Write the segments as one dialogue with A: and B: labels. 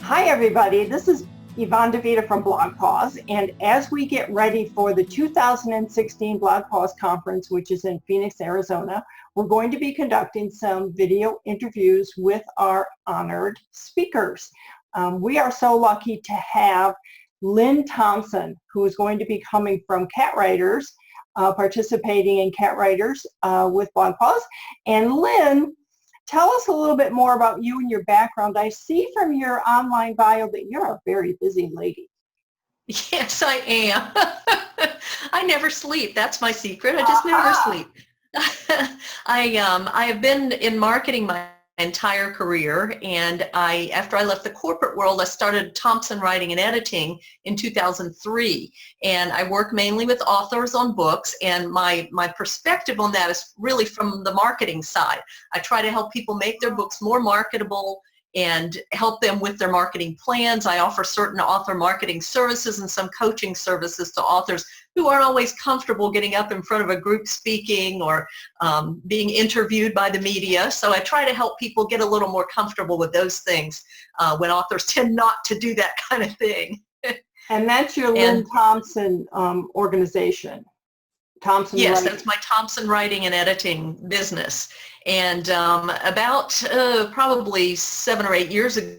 A: Hi everybody, this is Yvonne DiVita from BlogPaws, and as we get ready for the 2016 BlogPaws Conference, which is in Phoenix, Arizona, we're going to be conducting some video interviews with our honored speakers. We are so lucky to have Lynn Thompson, who is going to be coming from Cat Writers, participating in Cat Writers with BlogPaws. And Lynn, tell us a little bit more about you and your background. I see from your online bio that you're a very busy lady.
B: Yes, I am. I never sleep. That's my secret. I just never sleep. I have been in marketing my entire career, and after I left the corporate world, I started Thompson Writing and Editing in 2003, and I work mainly with authors on books, and my perspective on that is really from the marketing side. I try to help people make their books more marketable and help them with their marketing plans. I offer certain author marketing services and some coaching services to authors who aren't always comfortable getting up in front of a group speaking or being interviewed by the media. So I try to help people get a little more comfortable with those things when authors tend not to do that kind of thing.
A: And that's your Lynn Thompson organization. Thompson
B: Yes,
A: Writing.
B: That's my Thompson Writing and Editing business. And about probably 7 or 8 years ago,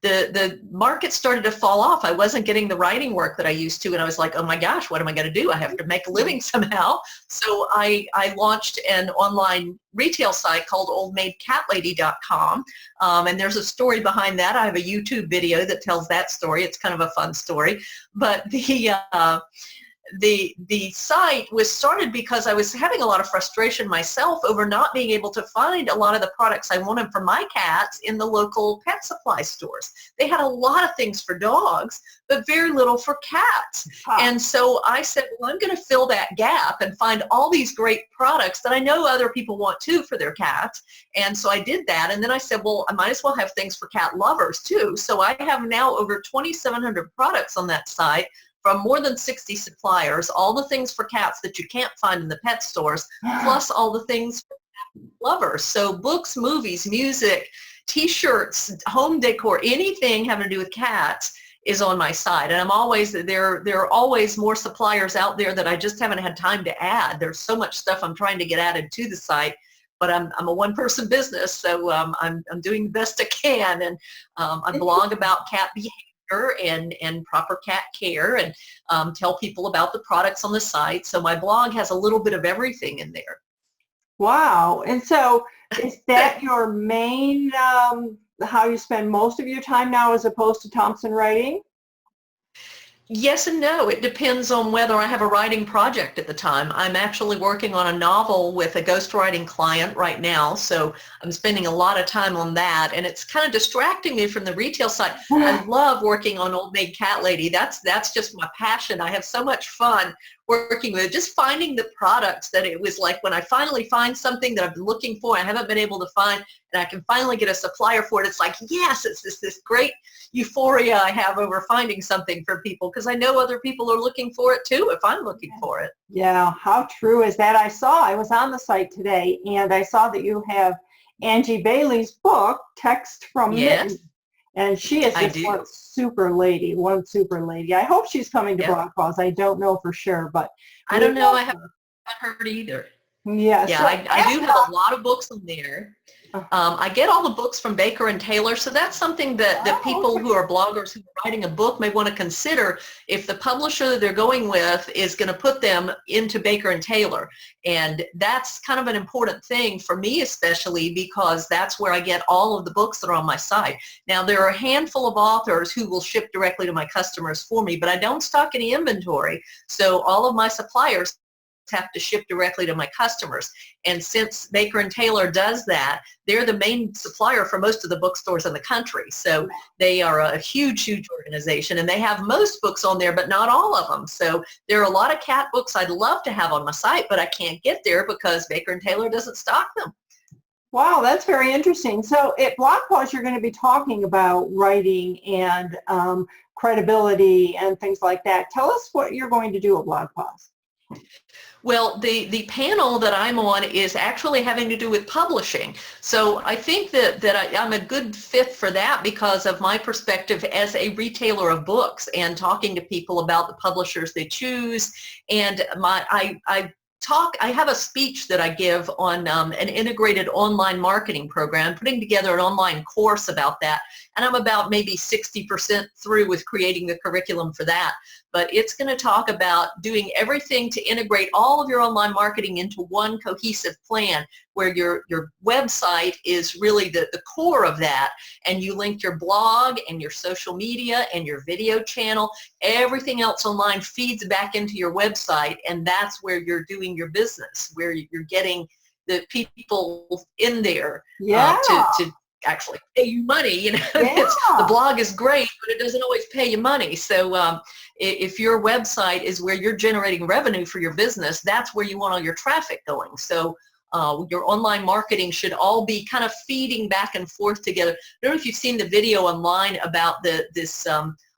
B: the market started to fall off. I wasn't getting the writing work that I used to, and I was like, oh my gosh, what am I going to do? I have to make a living somehow. So I launched an online retail site called oldmaidcatlady.com, and there's a story behind that. I have a YouTube video that tells that story. It's kind of a fun story. But the site was started because I was having a lot of frustration myself over not being able to find a lot of the products I wanted for my cats in the local pet supply stores. They had a lot of things for dogs, but very little for cats. And so I said, well, I'm going to fill that gap and find all these great products that I know other people want too for their cats. And so I did that. And then I said, well, I might as well have things for cat lovers too. So I have now over 2,700 products on that site from more than 60 suppliers, all the things for cats that you can't find in the pet stores, plus all the things for cat lovers. So books, movies, music, t-shirts, home decor, anything having to do with cats is on my site. And I'm always, there are always more suppliers out there that I just haven't had time to add. There's so much stuff I'm trying to get added to the site, but I'm a one-person business, so I'm doing the best I can. And I blog about cat behavior and proper cat care, and tell people about the products on the site. So my blog has a little bit of everything in there.
A: Wow. And so is that your main, how you spend most of your time now as opposed to Thompson Writing?
B: Yes and no. It depends on whether I have a writing project at the time. I'm actually working on a novel with a ghostwriting client right now, so I'm spending a lot of time on that, and it's kind of distracting me from the retail side. I love working on Old Maid Cat Lady. That's just my passion. I have so much fun working with it, just finding the products that it was like when I finally find something that I've been looking for, I haven't been able to find, and I can finally get a supplier for it. It's like, yes, it's this great euphoria I have over finding something for people, because I know other people are looking for it too if I'm looking for it.
A: Yeah, how true is that? I was on the site today, and I saw that you have Angie Bailey's book, Text from Mitten. And she is just one super lady. I hope she's coming to BlogPaws. I don't know for sure, but
B: I don't know. I haven't heard either.
A: Yeah,
B: so I do have a lot of books on there. I get all the books from Baker and Taylor, so that's something that people who are bloggers who are writing a book may want to consider if the publisher that they're going with is going to put them into Baker and Taylor. And that's kind of an important thing for me, especially because that's where I get all of the books that are on my site. Now, there are a handful of authors who will ship directly to my customers for me, but I don't stock any inventory, so all of my suppliers have to ship directly to my customers. And since Baker and Taylor does that, they're the main supplier for most of the bookstores in the country. So they are a huge organization, and they have most books on there, but not all of them. So there are a lot of cat books I'd love to have on my site, but I can't get there because Baker and Taylor doesn't stock them.
A: Wow, that's very interesting. So at BlogPaws, you're going to be talking about writing and credibility and things like that. Tell us what you're going to do at BlogPaws.
B: Well, the panel that I'm on is actually having to do with publishing. So I think that I'm a good fit for that because of my perspective as a retailer of books and talking to people about the publishers they choose. And I have a speech that I give on an integrated online marketing program, putting together an online course about that. And I'm about maybe 60% through with creating the curriculum for that. But it's going to talk about doing everything to integrate all of your online marketing into one cohesive plan where your website is really the core of that, and you link your blog and your social media and your video channel. Everything else online feeds back into your website, and that's where you're doing your business, where you're getting the people in there
A: Yeah.
B: to actually pay you money. You know,
A: Yeah.
B: the blog is great, but it doesn't always pay you money. So if your website is where you're generating revenue for your business, that's where you want all your traffic going. So your online marketing should all be kind of feeding back and forth together. I don't know if you've seen the video online about this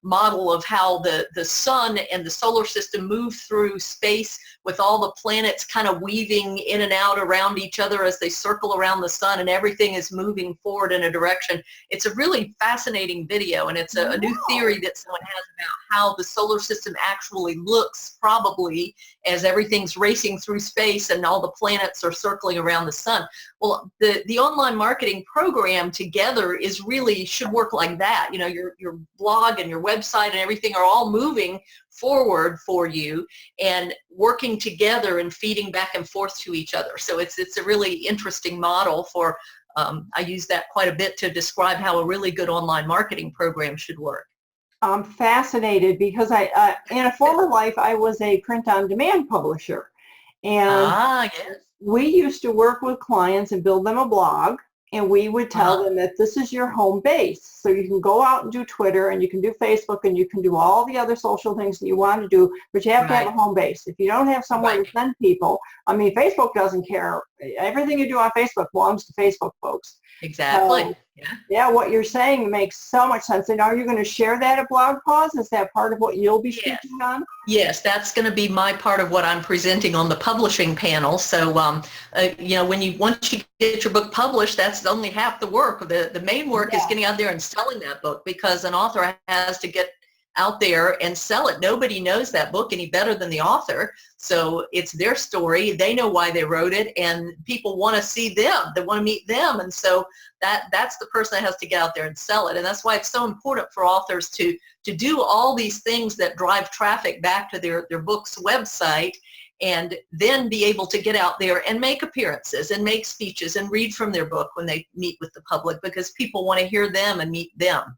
B: model of how the sun and the solar system move through space with all the planets kind of weaving in and out around each other as they circle around the sun, and everything is moving forward in a direction. It's a really fascinating video, and it's a new theory that someone has about how the solar system actually looks probably as everything's racing through space and all the planets are circling around the sun. Well, the online marketing program together is really should work like that. You know, your blog and your website and everything are all moving forward for you and working together and feeding back and forth to each other. So it's a really interesting model for, I use that quite a bit to describe how a really good online marketing program should work.
A: I'm fascinated because in a former life, I was a print-on-demand publisher. And
B: Yes.
A: we used to work with clients and build them a blog, and we would tell them that this is your home base. So you can go out and do Twitter, and you can do Facebook, and you can do all the other social things that you want to do, but you have to have a home base. If you don't have somewhere to send people, I mean, Facebook doesn't care. Everything you do on Facebook belongs to Facebook folks.
B: Exactly.
A: So, yeah, what you're saying makes so much sense. And are you going to share that at BlogPaws? Is that part of what you'll be speaking on?
B: Yes, that's going to be my part of what I'm presenting on the publishing panel. So, you know, once you get your book published, that's only half the work. The main work is getting out there and selling that book, because an author has to get out there and sell it. Nobody knows that book any better than the author. So it's their story. They know why they wrote it, and people want to see them. They want to meet them. And so that's the person that has to get out there and sell it. And that's why it's so important for authors to do all these things that drive traffic back to their book's website, and then be able to get out there and make appearances and make speeches and read from their book when they meet with the public, because people want to hear them and meet them.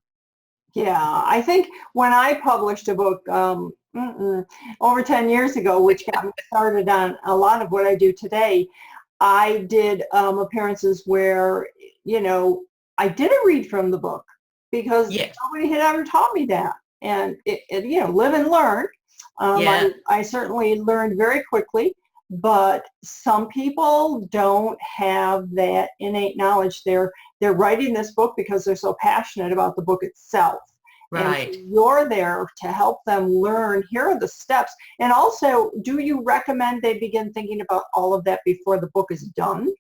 A: Yeah, I think when I published a book over 10 years ago, which got me started on a lot of what I do today, I did appearances where, you know, I didn't read from the book because nobody had ever taught me that. And, you know, live and learn. I certainly learned very quickly, but some people don't have that innate knowledge. They're writing this book because they're so passionate about the book itself.
B: Right.
A: And you're there to help them learn. Here are the steps. And also, do you recommend they begin thinking about all of that before the book is done?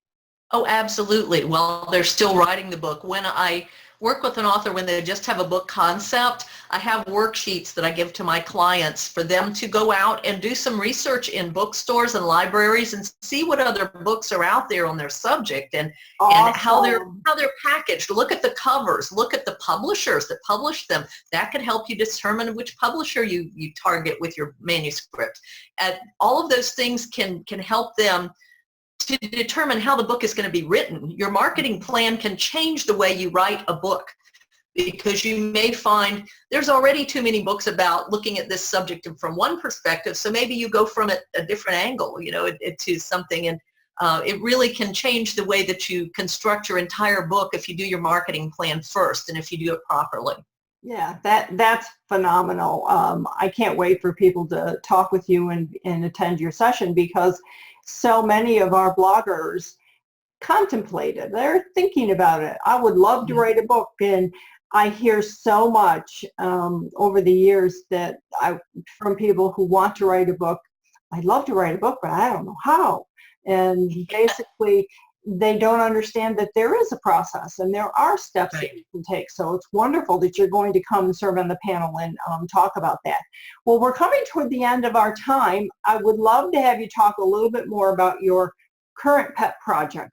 B: Oh, absolutely. Well, they're still writing the book. When I work with an author, when they just have a book concept, I have worksheets that I give to my clients for them to go out and do some research in bookstores and libraries and see what other books are out there on their subject, and how they're packaged. Look at the covers. Look at the publishers that publish them. That can help you determine which publisher you target with your manuscript. And all of those things can help them to determine how the book is going to be written. Your marketing plan can change the way you write a book, because you may find there's already too many books about looking at this subject from one perspective, so maybe you go from it a different angle, you know, to something, and it really can change the way that you construct your entire book if you do your marketing plan first and if you do it properly.
A: Yeah, that's phenomenal. I can't wait for people to talk with you and attend your session, because so many of our bloggers contemplate it. They're thinking about it. I would love to write a book, and I hear so much over the years that from people who want to write a book. I'd love to write a book, but I don't know how. And basically, they don't understand that there is a process and there are steps that you can take. So it's wonderful that you're going to come and serve on the panel and talk about that. Well, we're coming toward the end of our time. I would love to have you talk a little bit more about your current pet project.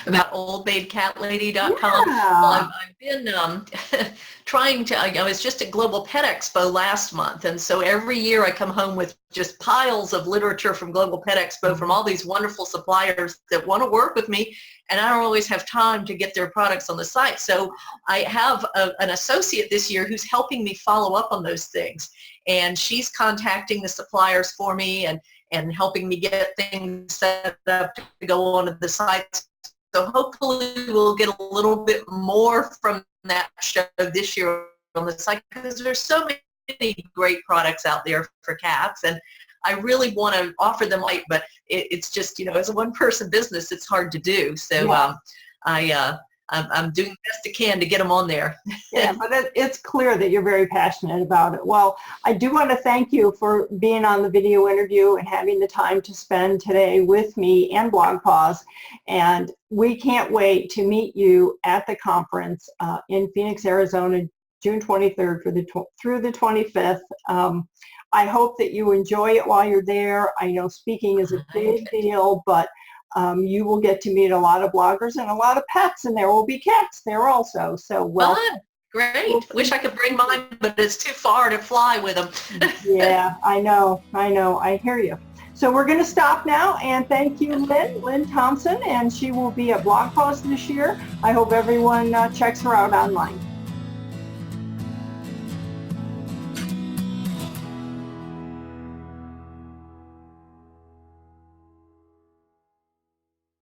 B: About oldmaidcatlady.com.
A: Yeah.
B: Well, I've been trying to, I was just at Global Pet Expo last month, and so every year I come home with just piles of literature from Global Pet Expo from all these wonderful suppliers that want to work with me, and I don't always have time to get their products on the site. So I have an associate this year who's helping me follow up on those things, and she's contacting the suppliers for me and helping me get things set up to go onto the site. So hopefully we'll get a little bit more from that show this year on the site, because there's so many great products out there for cats, and I really want to offer them light, but it's just, as a one-person business, it's hard to do. So yeah. I'm doing the best I can to get them on there.
A: Yeah, but it's clear that you're very passionate about it. Well, I do want to thank you for being on the video interview and having the time to spend today with me and BlogPaws. And we can't wait to meet you at the conference in Phoenix, Arizona, June 23rd through the 25th. I hope that you enjoy it while you're there. I know speaking is a big deal, but you will get to meet a lot of bloggers and a lot of pets, and there will be cats there also. So welcome.
B: Great. Wish I could bring mine, but it's too far to fly with them.
A: Yeah, I know. I hear you. So we're going to stop now, and thank you, Lynn Thompson, and she will be at BlogPaws this year. I hope everyone checks her out online.